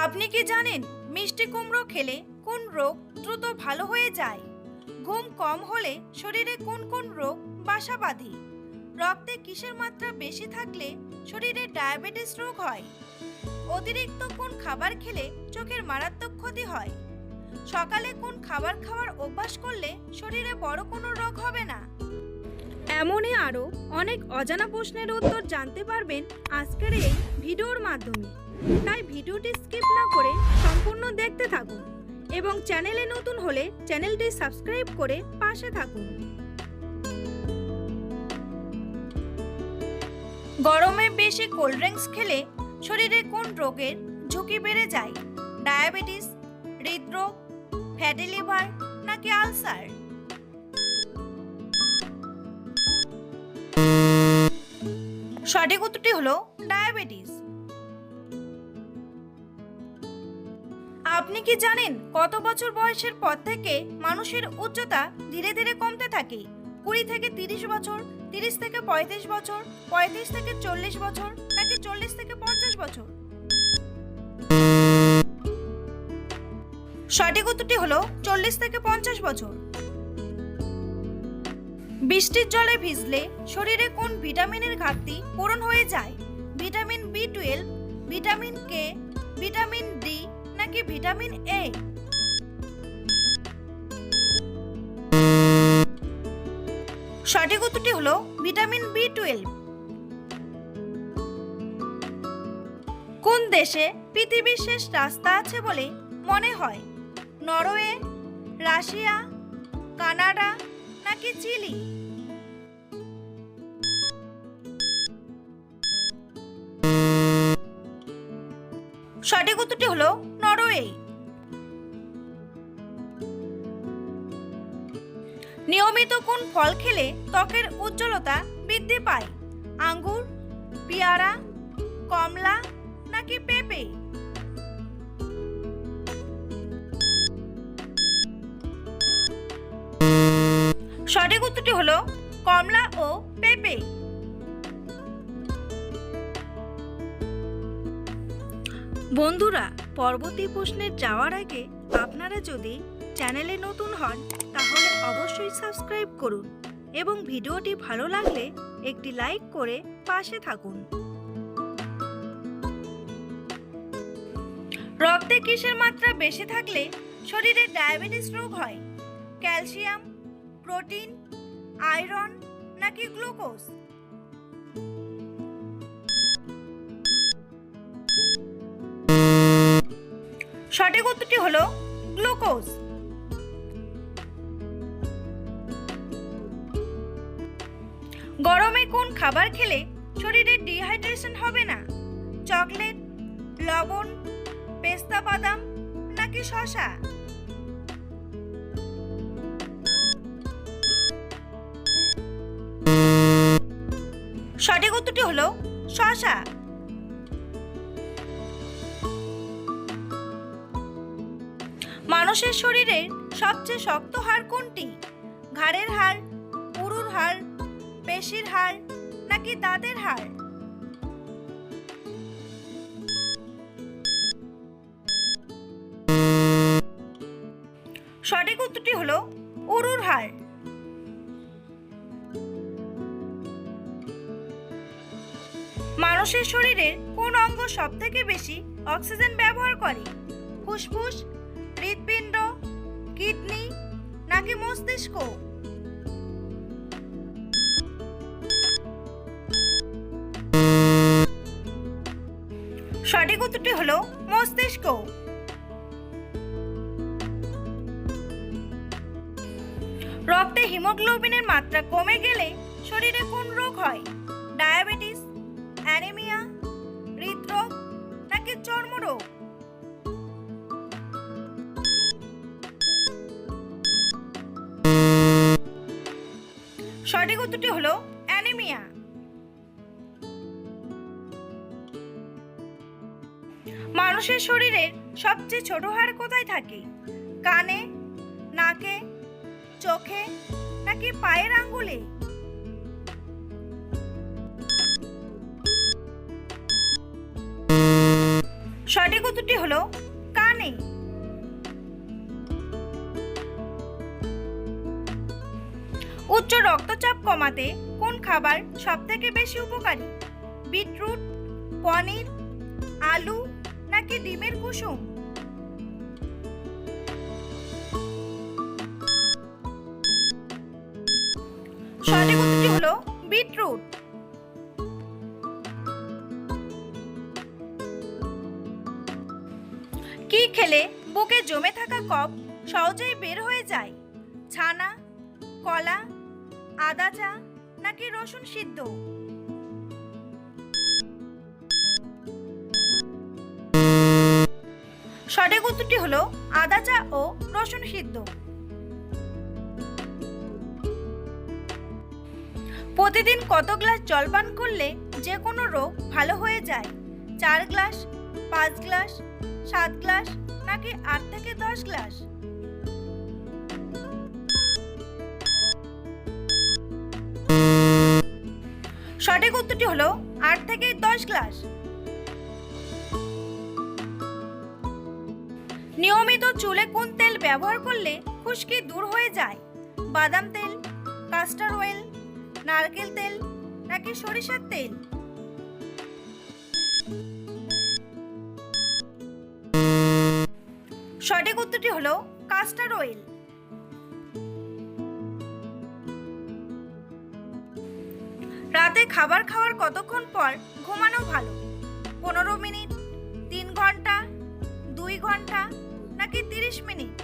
আপনি কি জানেন মিষ্টি কুমড়ো খেলে কোন রোগ দ্রুত ভালো হয়ে যায়? ঘুম কম হলে শরীরে কোন কোন রোগ বাসা বাঁধে? রক্তে কিসের মাত্রা বেশি থাকলে শরীরে ডায়াবেটিস রোগ হয়? অতিরিক্ত কোন খাবার খেলে চোখের মারাত্মক ক্ষতি হয়? সকালে কোন খাবার খাওয়ার অভ্যাস করলে শরীরে বড় কোনো রোগ হবে না? এমনই আরও অনেক অজানা প্রশ্নের উত্তর জানতে পারবেন আজকের এই ভিডিওর মাধ্যমে। তাই ভিডিওটি স্কিপ না করে সম্পূর্ণ দেখতে থাকুন এবং চ্যানেলে নতুন হলে চ্যানেলটি সাবস্ক্রাইব করে পাশে থাকুন। গরমে বেশি কোল্ড ড্রিঙ্কস খেলে শরীরে কোন রোগের ঝুঁকি বেড়ে যায়? ডায়াবেটিস, হৃদরোগ, ফ্যাটি লিভার নাকি আলসার? সঠিক উত্তরটি হলো ডায়াবেটিস। আপনি কি জানেন কত বছর বয়সের পর থেকে মানুষের উচ্চতা ধীরে ধীরে কমতে থাকে? 20 থেকে 30 বছর, 30 থেকে 35 বছর, 35 থেকে 40 বছর নাকি 40 থেকে 50 বছর? সঠিক উত্তরটি হলো 40 থেকে 50 বছর। বৃষ্টির জলে ভিজলে শরীরে কোন ভিটামিনের ঘাটতি পূরণ হয়ে যায়? Vitamin B12, vitamin K, vitamin D নাকি ভিটামিন এ? সঠিক উত্তরটি হলো ভিটামিন B12। কোন দেশে পৃথিবীর শেষ রাস্তা আছে বলে মনে হয়? নরওয়ে, রাশিয়া, কানাডা নাকি চিলি? সঠিক উত্তরটি হলো নরওয়ে। নিয়মিত কোন ফল খেলে ত্বকের উজ্জ্বলতা বৃদ্ধি পায়? আঙ্গুর, পেয়ারা, কমলা নাকি পেঁপে? সঠিক উত্তরটি হলো কমলা ও পেঁপে। বন্ধুরা, পরবর্তী প্রশ্নে যাওয়ার আগে আপনারা যদি চ্যানেলে নতুন হন তাহলে অবশ্যই সাবস্ক্রাইব করুন এবং ভিডিওটি ভালো লাগলে একটি লাইক করে পাশে থাকুন। রক্তে কিসের মাত্রা বেশি থাকলে শরীরে ডায়াবেটিস রোগ হয়? ক্যালসিয়াম, প্রোটিন, আয়রন নাকি গ্লুকোজ? সঠিক উত্তরটি হলো গ্লুকোজ। গরমে কোন খাবার খেলে শরীরে ডিহাইড্রেশন হবে না? চকলেট, লবণ, পেস্তা বাদাম নাকি শসা? সঠিক উত্তরটি হলো শসা। মানুষের শরীরের সবচেয়ে শক্ত হাড় কোনটি? ঘাড়ের হাড়, পুরুর হাড়, পেশির হাড় নাকি দাঁতের হাড়? সঠিক উত্তরটি হলো উরুর হাড়। মানুষের শরীরের কোন অঙ্গ সবথেকে বেশি অক্সিজেন ব্যবহার করে? ফুসফুস, হৃৎপিণ্ড, কিডনি নাকি মস্তিষ্ক? সঠিক উত্তরটি হলো মস্তিষ্ক। রক্তে হিমোগ্লোবিনের মাত্রা কমে গেলে শরীরে কোন রোগ হয়? ডায়াবেটিস, অ্যানিমিয়া, হৃদরোগ নাকি চর্মরোগ? সঠিক উত্তরটি হলো অ্যানিমিয়া। মানুষের শরীরের সবচেয়ে ছোট হাড় কোথায় থাকে? কানে, নাকে, চোখে নাকি পায়ের আঙ্গুলে? সঠিক উত্তরটি হলো কানে। উচ্চ রক্তচাপ কমাতে কোন খাবার সবথেকে বেশি উপকারী? বিটরুট, পনির, আলু নাকি ডিমের কুসুম? সঠিক উত্তরটি হলো বিটরুট। কি খেলে বুকে জমে থাকা কফ সহজেই বের হয়ে যায়? ছানা, কলা, আদা চা নাকি রসুন সিদ্ধ? সঠিক উত্তরটি হলো আদা চা ও রসুন সিদ্ধ। প্রতিদিন কত গ্লাস জল পান করলে যে কোনো রোগ ভালো হয়ে যায়? 4 গ্লাস, 5 গ্লাস, 7 গ্লাস নাকি 8 থেকে 10 গ্লাস? সঠিক উত্তরটি হলো 8 থেকে 10 গ্লাস। নিয়মিত চুলে কোন তেল ব্যবহার করলে খুশকি দূর হয়ে যায়? বাদাম তেল, কাস্টর অয়েল, নারকেল তেল নাকি সরিষার তেল? সঠিক উত্তরটি হলো কাস্টর অয়েল। রাতে খাবার খাওয়ার কতক্ষণ পর ঘুমানো ভালো? 15 মিনিট, 3 ঘন্টা, 2 ঘন্টা নাকি 30 মিনিট?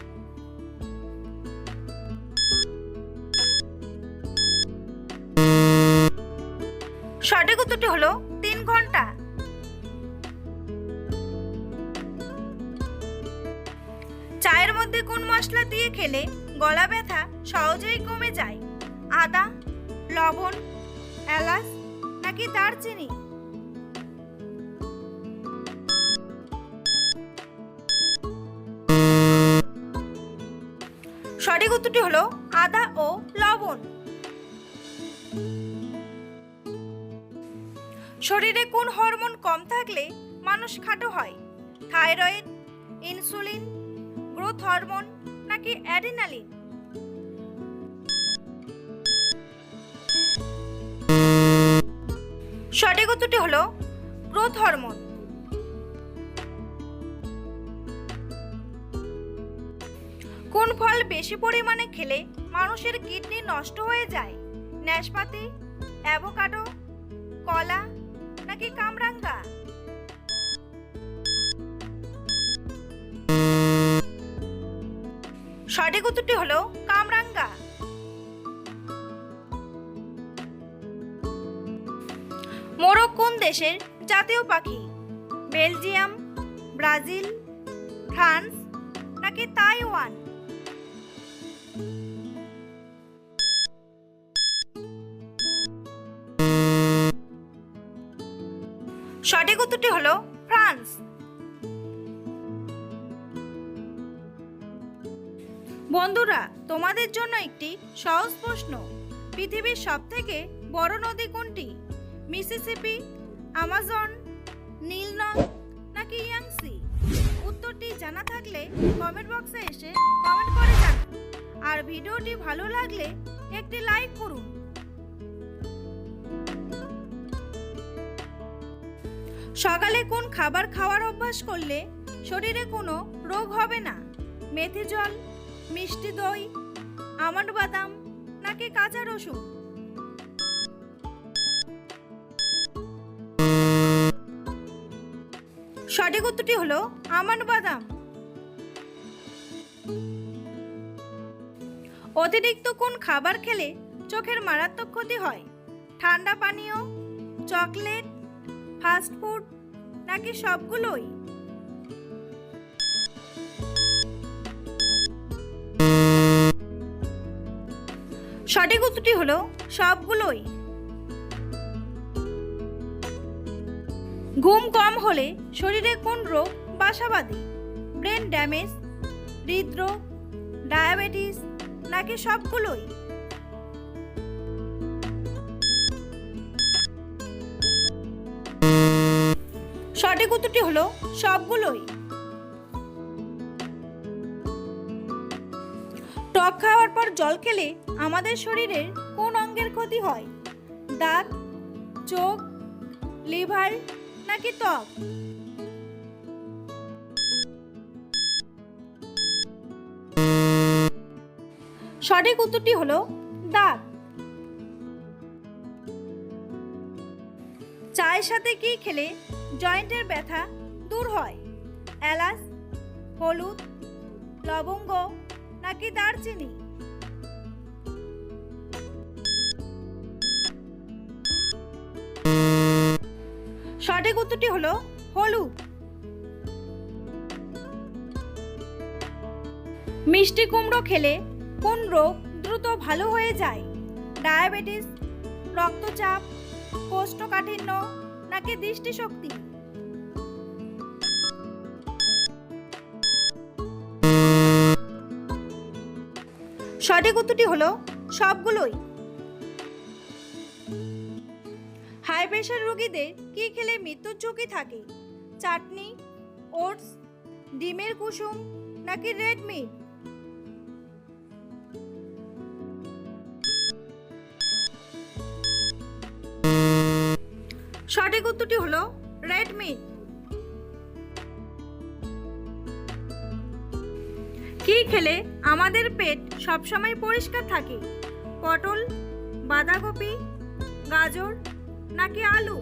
সঠিক উত্তরটি হলো 3 ঘন্টা। চায়ের মধ্যে কোন মশলা দিয়ে খেলে গলা ব্যথা সহজেই কমে যায়? আদা, লবণ, এলাচ নাকি দারচিনি? সঠিক উত্তরটি হলো আদা ও লবণ। শরীরে কোন হরমোন কম থাকলে মানুষ খাটো হয়? থাইরয়েড, ইনসুলিন, গ্রোথ হরমোন নাকি অ্যাড্রিনালিন? সঠিক উত্তরটি হলো গ্রোথ হরমোন। কোন ফল বেশি পরিমাণে খেলে মানুষের কিডনি নষ্ট হয়ে যায়? নাশপাতি, অ্যাভোকাডো, কলা নাকি কামরাঙ্গা? সঠিক উত্তরটি হলো কামরাঙ্গা। মোরগ কোন দেশের জাতীয় পাখি? বেলজিয়াম, ব্রাজিল, ফ্রান্স নাকি তাইওয়ান? সঠিক উত্তরটি হলো ফ্রান্স। বন্ধুরা, তোমাদের জন্য একটি সহজ প্রশ্ন। পৃথিবীর সবথেকে বড় নদী কোনটি? মিসিসিপি, আমাজন, নীল নদ নাকি ইয়াংসি? উত্তরটি জানা থাকলে কমেন্ট বক্সে এসে কমেন্ট করে জানান। আর ভিডিওটি ভালো লাগলে একটি লাইক করুন। সকালে কোন খাবার খাওয়ার অভ্যাস করলে শরীরে কোনো রোগ হবে না? মেথি জল, মিষ্টি দই, আমন্ড বাদাম নাকি কাঁচা রসুন? সঠিক উত্তরটি হলো আমন্ড বাদাম। অতিরিক্ত কোন খাবার খেলে চোখের মারাত্মক ক্ষতি হয়? ঠান্ডা পানীয়, চকলেট, ফাস্ট ফুড নাকি সবগুলোই? সঠিক উত্তরটি হলো সবগুলোই। ঘুম কম হলে শরীরে কোন রোগ বাসা বাঁধে? ব্রেন ড্যামেজ, হৃদরোগ, ডায়াবেটিস নাকি সবগুলোই? সঠিক উত্তরটি হলো সবগুলোই। টক খাওয়ার পর জল খেলে আমাদের শরীরের কোন অঙ্গের ক্ষতি হয়? দাঁত, চোখ, লিভার নাকি ত্বক? সঠিক উত্তরটি হলো দাঁত। চায়ের সাথে কি খেলে জয়েন্টের ব্যথা দূর হয়? এলাচ, হলুদ, লবঙ্গ নাকি দারচিনি? সঠিক উত্তরটি হলো হলুদ। মিষ্টি কুমড়ো খেলে কোন রোগ দ্রুত ভালো হয়ে যায়? ডায়াবেটিস, রক্তচাপ, কোষ্ঠকাঠিন্য নাকি দৃষ্টিশক্তি? সঠিক উত্তরটি হলো সবগুলোই। হাই প্রেশার রোগীদের কি খেলে মৃত্যুর ঝুঁকি থাকে? চাটনি, ওটস, ডিমের কুসুম নাকি রেড মিট? সঠিক উত্তরটি হলো রেড মিট। কি খেলে আমাদের পেট সবসময় পরিষ্কার থাকে? পটল, বাঁধাকপি, গাজর নাকি আলু?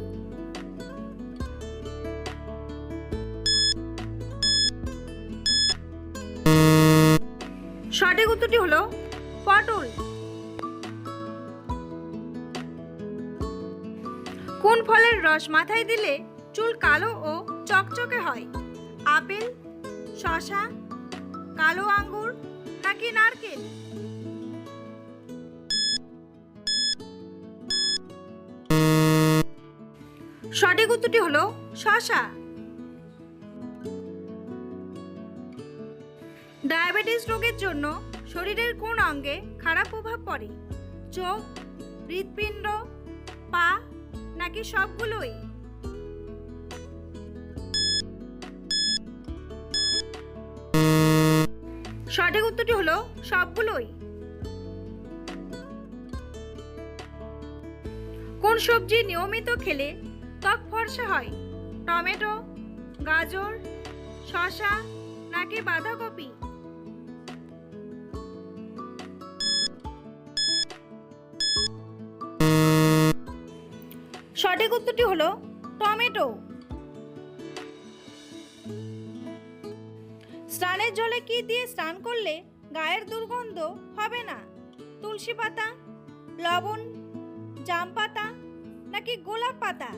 সঠিক উত্তরটি হলো পটল। কোন ফলের রস মাথায় দিলে চুল কালো ও চকচকে হয়? আপেল, শসা, কালো আঙ্গুর নাকি নারকেল? সঠিক উত্তরটি হলো শসা। ডায়াবেটিস রোগের জন্য শরীরের কোন অঙ্গে খারাপ প্রভাব পড়ে? চোখ, হৃৎপিণ্ড, পা নাকি সবগুলোই? সঠিক উত্তরটি হলো সবগুলোই। কোন সবজি নিয়মিত খেলে ত্বক ফর্সা হয়? টমেটো, গাজর, শসা নাকি বাঁধাকপি? সঠিক উত্তরটি হলো টমেটো। স্নানের জলে কি দিয়ে স্নান করলে গায়ের দুর্গন্ধ হবে না? তুলসী পাতা, লবণ, জাম পাতা নাকি গোলাপ পাতা?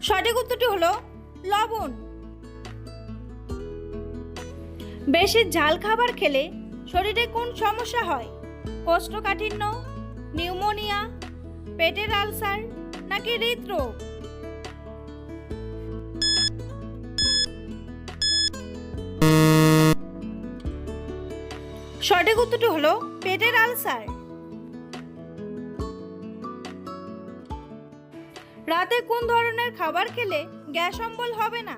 সঠিক উত্তরটি হলো লবণ। বেশি ঝাল খাবার খেলে শরীরে কোন সমস্যা হয়? কোষ্ঠকাঠিন্য, নিউমোনিয়া, পেটের আলসার নাকি হৃদরোগ? সঠিক উত্তরটি হলো পেটের আলসার। রাতে কোন ধরনের খাবার খেলে গ্যাস অম্বল হবে না?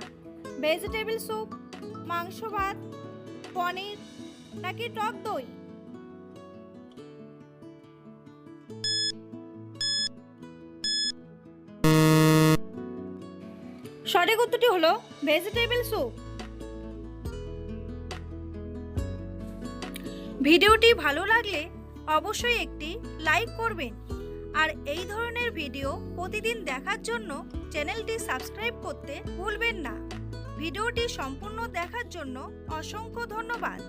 ভেজিটেবল স্যুপ, মাংস ভাত, পনির নাকি টক দই? সঠিক উত্তরটি হলো ভেজিটেবল স্যুপ। ভিডিওটি ভালো লাগলে অবশ্যই একটি লাইক করবেন আর এই ধরনের ভিডিও প্রতিদিন দেখার জন্য চ্যানেলটি সাবস্ক্রাইব করতে ভুলবেন না। ভিডিওটি সম্পূর্ণ দেখার জন্য অসংখ্য ধন্যবাদ।